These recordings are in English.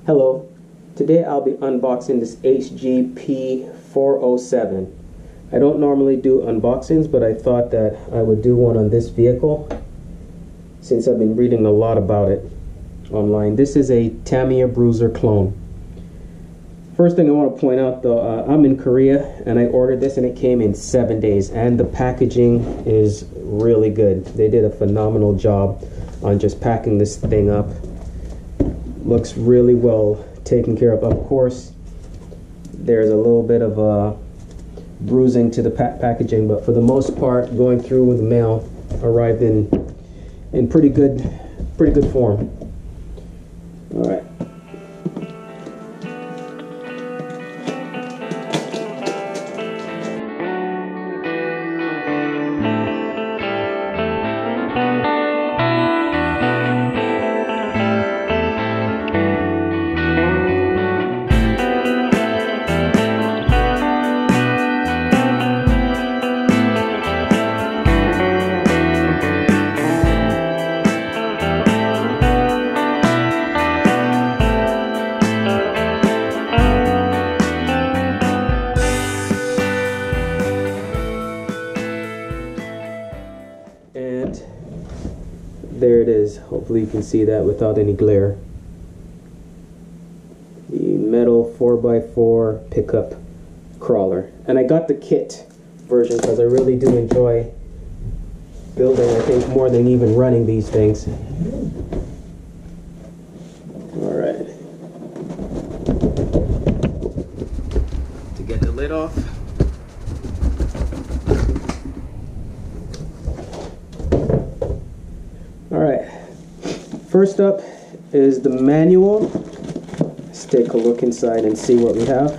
Hello, today I'll be unboxing this HG P407. I don't normally do unboxings, but I thought that I would do one on this vehicle since I've been reading a lot about it online. This is a Tamiya Bruiser clone. First thing I want to point out though, I'm in Korea and I ordered this and it came in 7 days, and the packaging is really good. They did a phenomenal job on just packing this thing up. Looks really well taken care of. Of course, there's a little bit of bruising to the packaging, but for the most part, going through with the mail, arrived in pretty good form. All right. And there it is. Hopefully you can see that without any glare. The metal 4x4 pickup crawler. And I got the kit version because I really do enjoy building, I think, more than even running these things. Alright. To get the lid off. Alright, first up is the manual. Let's take a look inside and see what we have.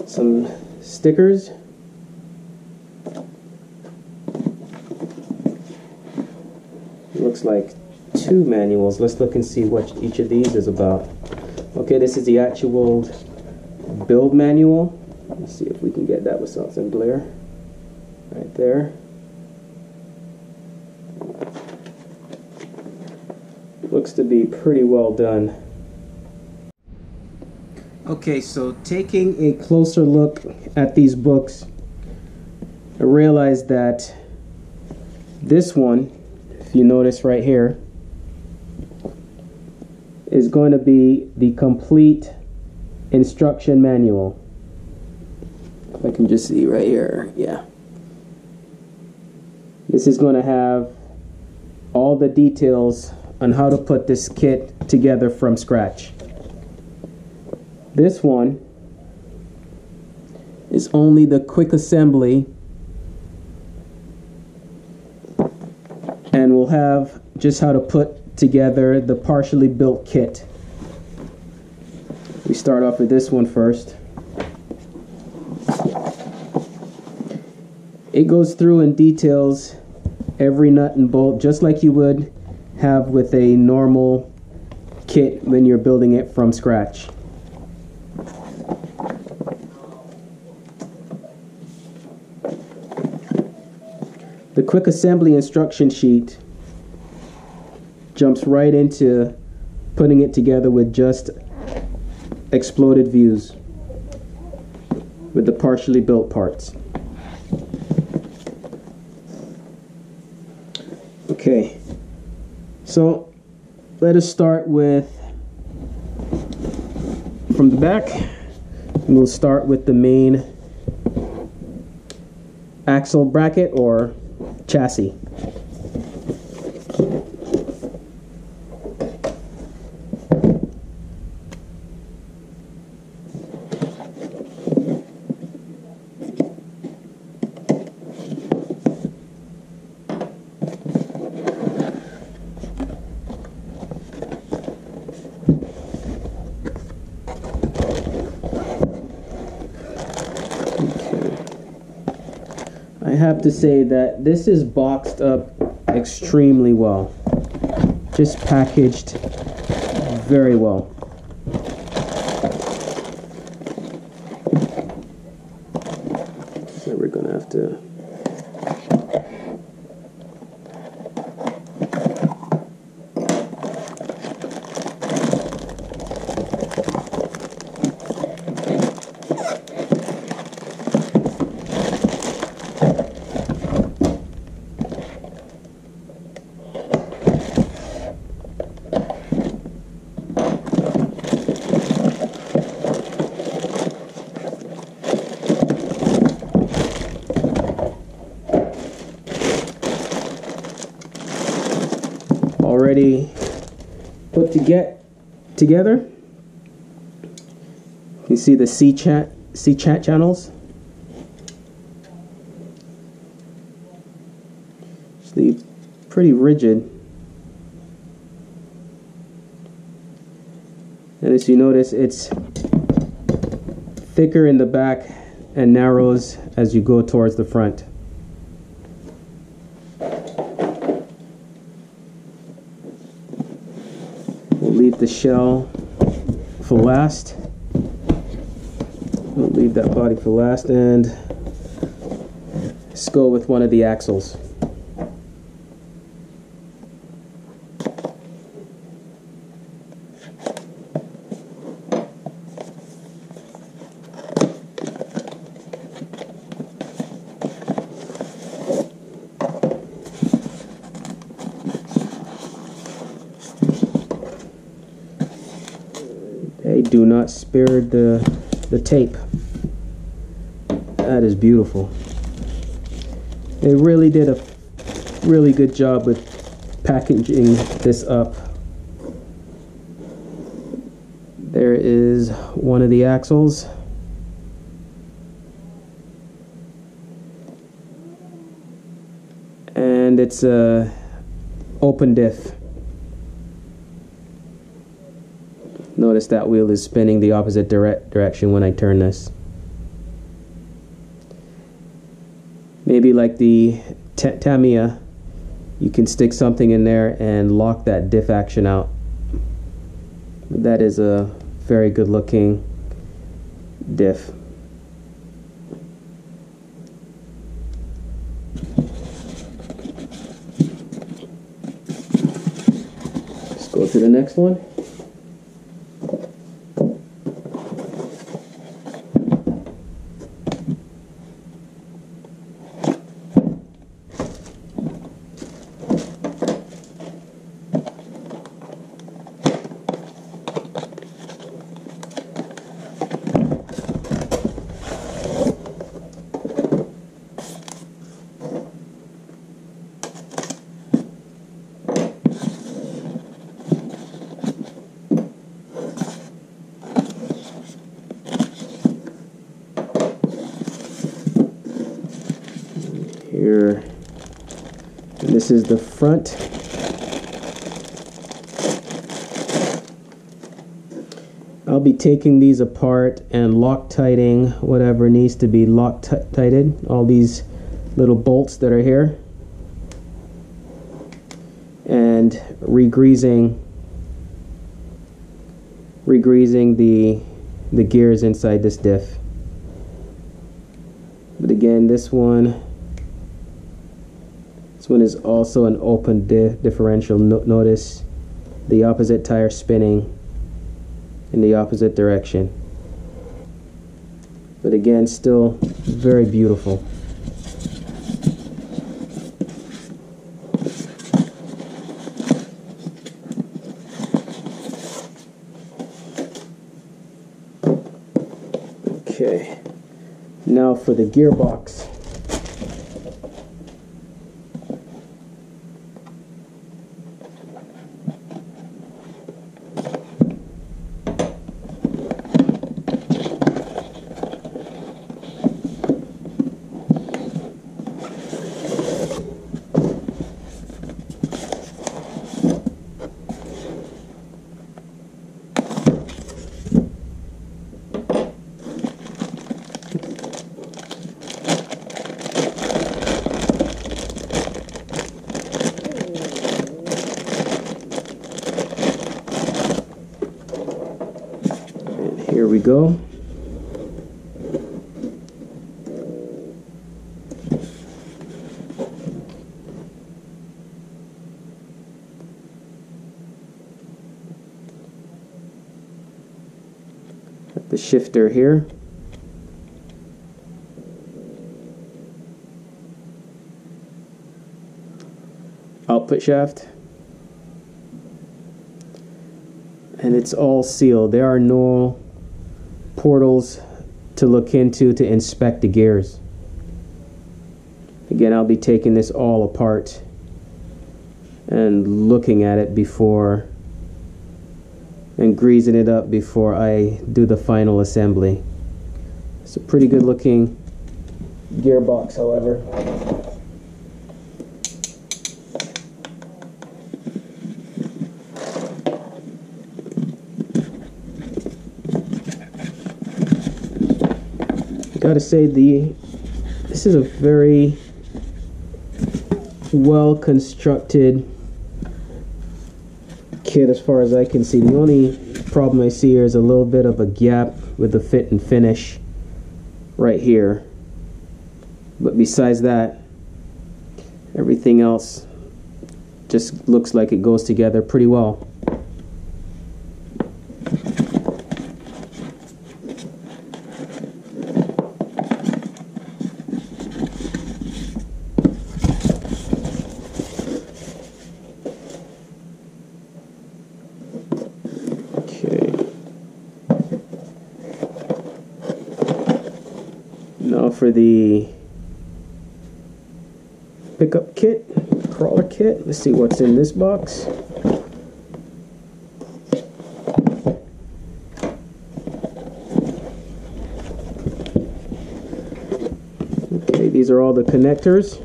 Some stickers. Looks like 2 manuals. Let's look and see what each of these is about. Okay, this is the actual build manual. Let's see if we can get that without some glare. Right there. Looks to be pretty well done. Okay, so taking a closer look at these books, I realized that this one, if you notice right here, is going to be the complete instruction manual. I can just see right here, yeah. This is going to have all the details on how to put this kit together from scratch. This one is only the quick assembly, and we'll have just how to put together the partially built kit. We start off with this one first. It goes through and details every nut and bolt just like you would have with a normal kit when you're building it from scratch. The quick assembly instruction sheet jumps right into putting it together with just exploded views with the partially built parts. Okay, so let us start with from the back, and we'll start with the main axle bracket or chassis. I have to say that this is boxed up extremely well. Just packaged very well. So we're gonna have to already put together. You see the C-chat channels. Actually pretty rigid. And as you notice, it's thicker in the back and narrows as you go towards the front. We'll leave the shell for last. We'll leave that body for last, and let's go with one of the axles. They do not spare the tape. That is beautiful. They really did a really good job with packaging this up. There is one of the axles. And it's a open diff. Notice that wheel is spinning the opposite direction when I turn this. Maybe like the Tamiya, you can stick something in there and lock that diff action out. That is a very good looking diff. Let's go to the next one. Here, and this is the front. I'll be taking these apart and Loctiting whatever needs to be Loctited, all these little bolts that are here, and regreasing the gears inside this diff. But again, this one is also an open differential. Notice the opposite tire spinning in the opposite direction. But again, still very beautiful. Okay, now for the gearbox. Here we go. Got the shifter here. Output shaft. And it's all sealed. There are no portals to look into to inspect the gears. Again, I'll be taking this all apart and looking at it before and greasing it up before I do the final assembly. It's a pretty good looking gearbox, however. Gotta say, this is a very well constructed kit as far as I can see. The only problem I see here is a little bit of a gap with the fit and finish right here, but besides that, everything else just looks like it goes together pretty well. Now for the pickup kit, crawler kit. Let's see what's in this box. Okay, these are all the connectors.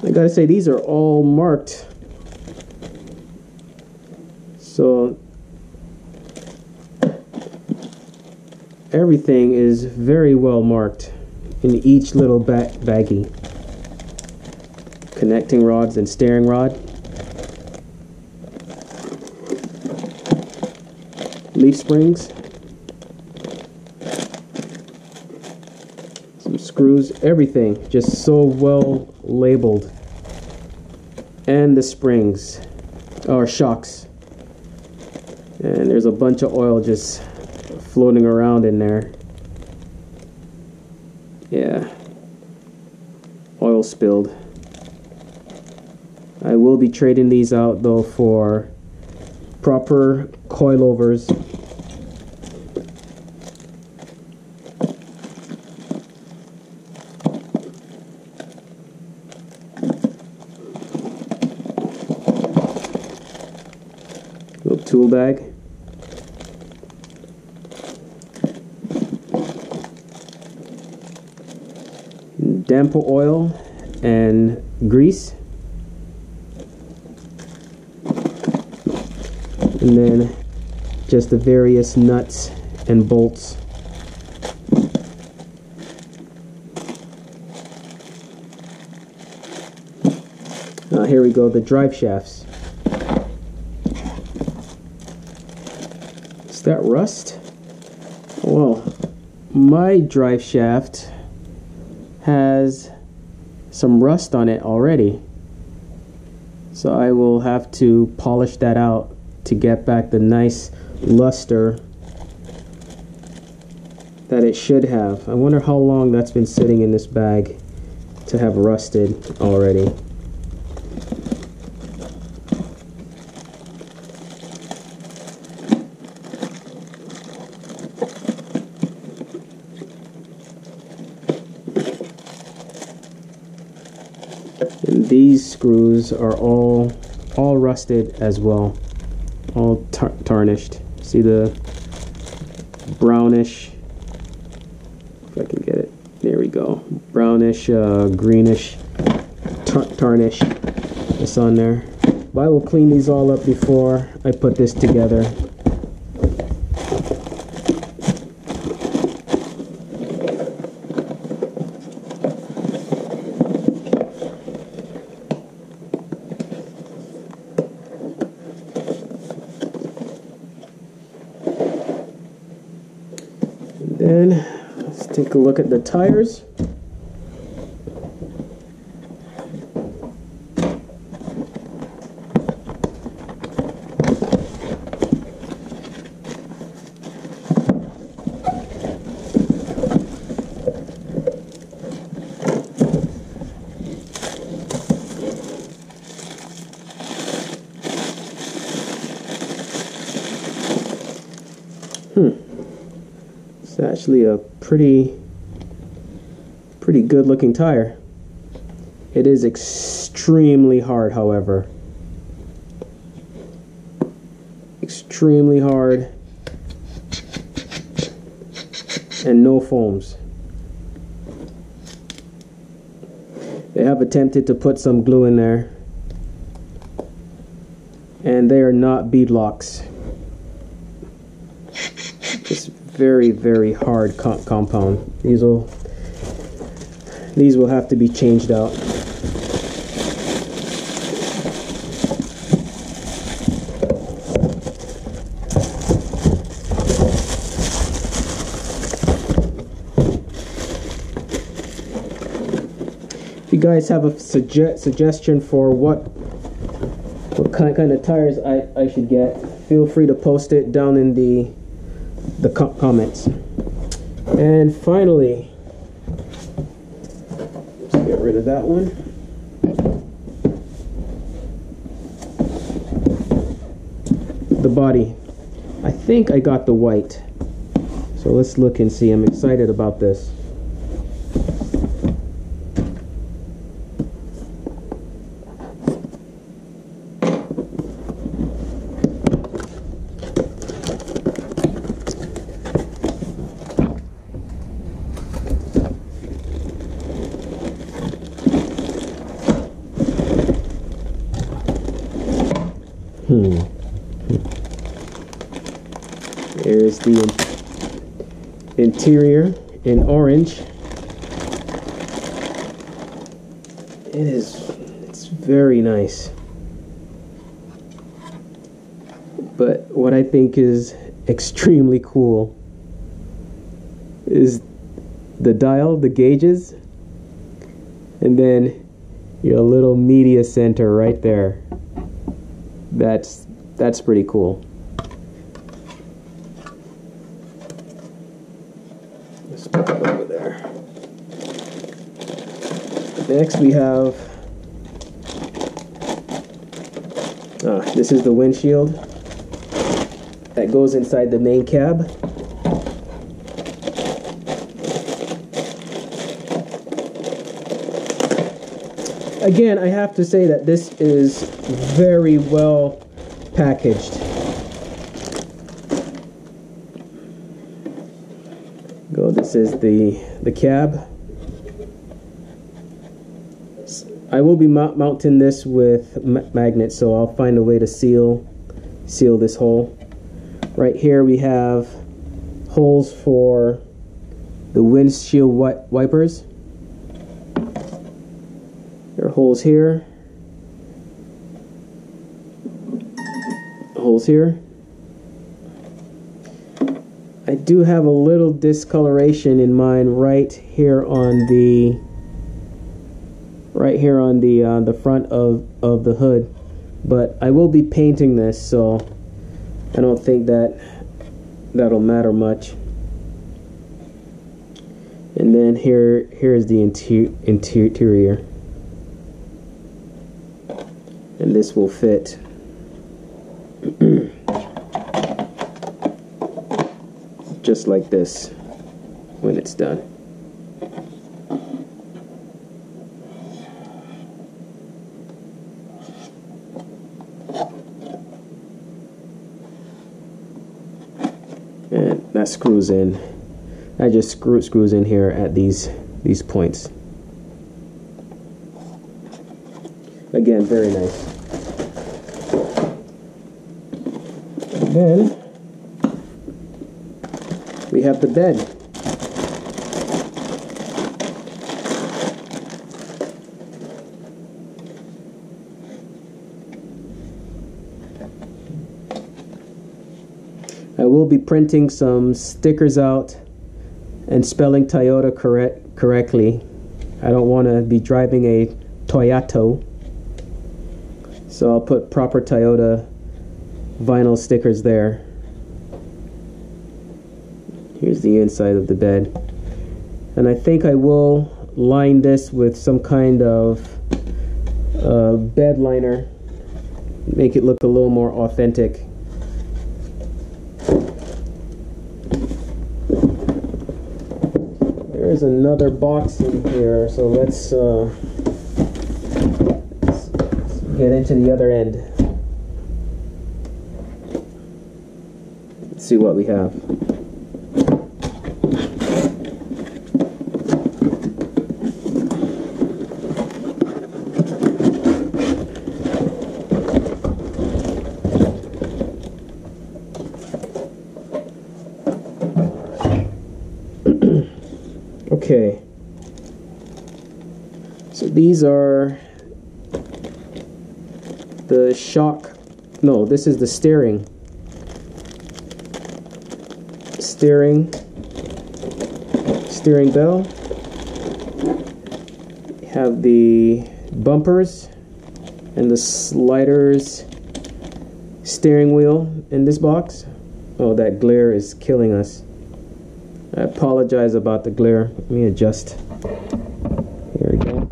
I gotta say, these are all marked. So everything is very well marked in each little baggie. Connecting rods and steering rod. Leaf springs. Some screws, everything just so well labeled. And the springs, or shocks. And there's a bunch of oil just floating around in there. Yeah, oil spilled. I will be trading these out though for proper coilovers. Little tool bag. Damper oil and grease, and then just the various nuts and bolts. Here we go, the drive shafts. Is that rust? Well, my drive shaft has some rust on it already, so I will have to polish that out to get back the nice luster that it should have. I wonder how long that's been sitting in this bag to have rusted already. And these screws are all rusted as well, all tarnished. See the brownish, if I can get it, there we go, brownish, greenish tarnish that's on there. But I will clean these all up before I put this together. Then let's take a look at the tires. It's actually a pretty pretty good looking tire. It is extremely hard, however. Extremely hard, and no foams. They have attempted to put some glue in there, and they are not bead locks. It's very, very hard compound. These will have to be changed out. If you guys have a suggestion for what kind of tires I should get, feel free to post it down in the comments. And finally, let's get rid of that one. The body. I think I got the white. So let's look and see. I'm excited about this. There's the interior in orange. It's very nice. But what I think is extremely cool is the dial, the gauges, and then your little media center right there. That's pretty cool. Let's put it over there. Next we have this is the windshield that goes inside the main cab. Again, I have to say that this is very well packaged. This is the cab. I will be mounting this with magnets, so I'll find a way to seal this hole. Right here we have holes for the windshield wipers. There are holes here, holes here. I do have a little discoloration in mine right here on the front of the hood, but I will be painting this, so I don't think that'll matter much. And then here is the interior, and this will fit. Just like this when it's done. And that screws in. I just screws in here at these points. Again, very nice. Then we have the bed. I will be printing some stickers out and spelling Toyota correctly. I don't want to be driving a Toyota, so I'll put proper Toyota vinyl stickers there. Here's the inside of the bed, and I think I will line this with some kind of bed liner, make it look a little more authentic. there's another box in here, so let's get into the other end. Let's see what we have. Okay, so these are the shock, no, this is the steering bell. You have the bumpers and the sliders steering wheel in this box. Oh, that glare is killing us. I apologize about the glare. Let me adjust. Here we go.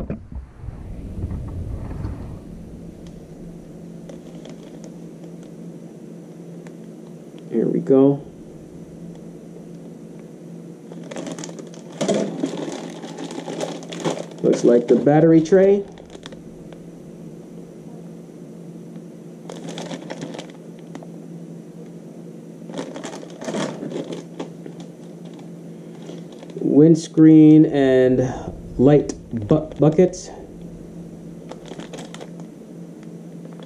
Here we go. Looks like the battery tray. Windscreen and light buckets.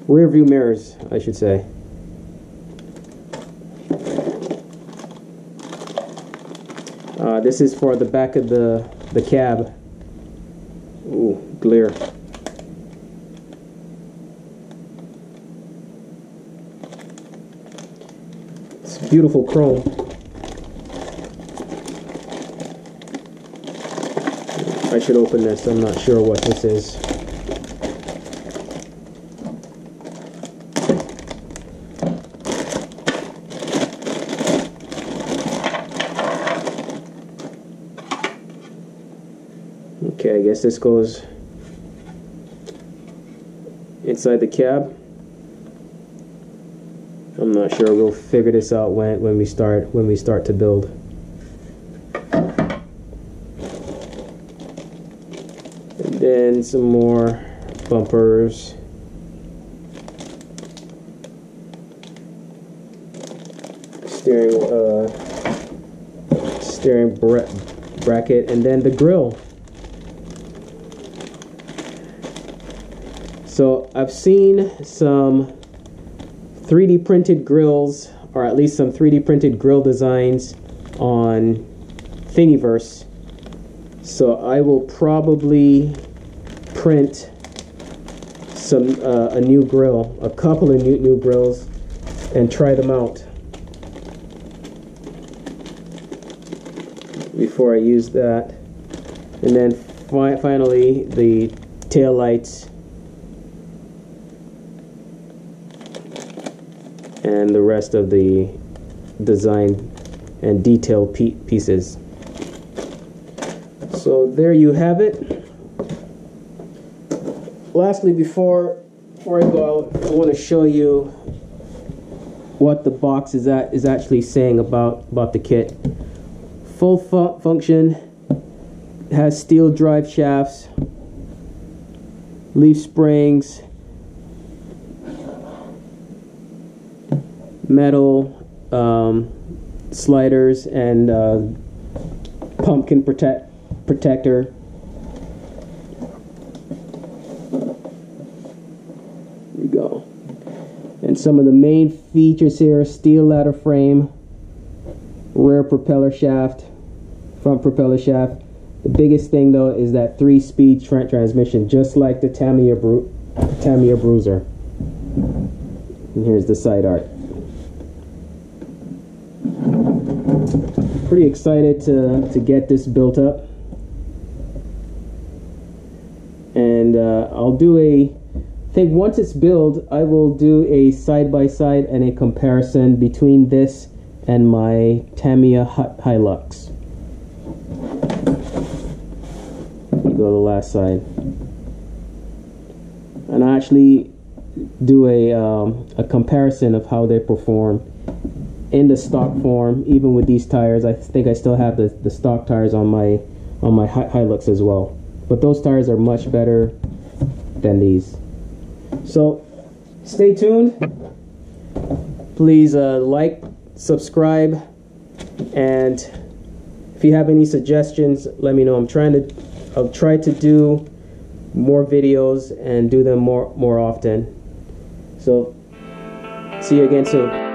Rear view mirrors, I should say. This is for the back of the cab. Ooh, glare. It's beautiful chrome. I should open this. I'm not sure what this is. Okay, I guess this goes inside the cab. I'm not sure. We'll figure this out when we start to build. And then some more bumpers. Steering bracket, and then the grille. So I've seen some 3D printed grills, or at least some 3D printed grill designs on Thingiverse. So I will probably print some a new grill, a couple of new grills, and try them out before I use that. And then finally the tail lights and the rest of the design and detail pieces. So there you have it. Lastly, before I go out, I want to show you what the box is actually saying about the kit. Full function, has steel drive shafts, leaf springs, metal sliders, and pumpkin protector. There we go. And some of the main features here: steel ladder frame, rear propeller shaft, front propeller shaft. The biggest thing though is that 3-speed transmission, just like the Tamiya Bruiser. And here's the side art. Pretty excited to get this built up, and I'll do I think once it's built, I will do a side-by-side and a comparison between this and my Tamiya Hilux. You go to the last side, and I actually do a comparison of how they perform in the stock form. Even with these tires, I think I still have the stock tires on my on my Hilux as well. But those tires are much better than these. So stay tuned. Please like, subscribe, and if you have any suggestions, let me know. I'll try to do more videos and do them more often. So see you again soon.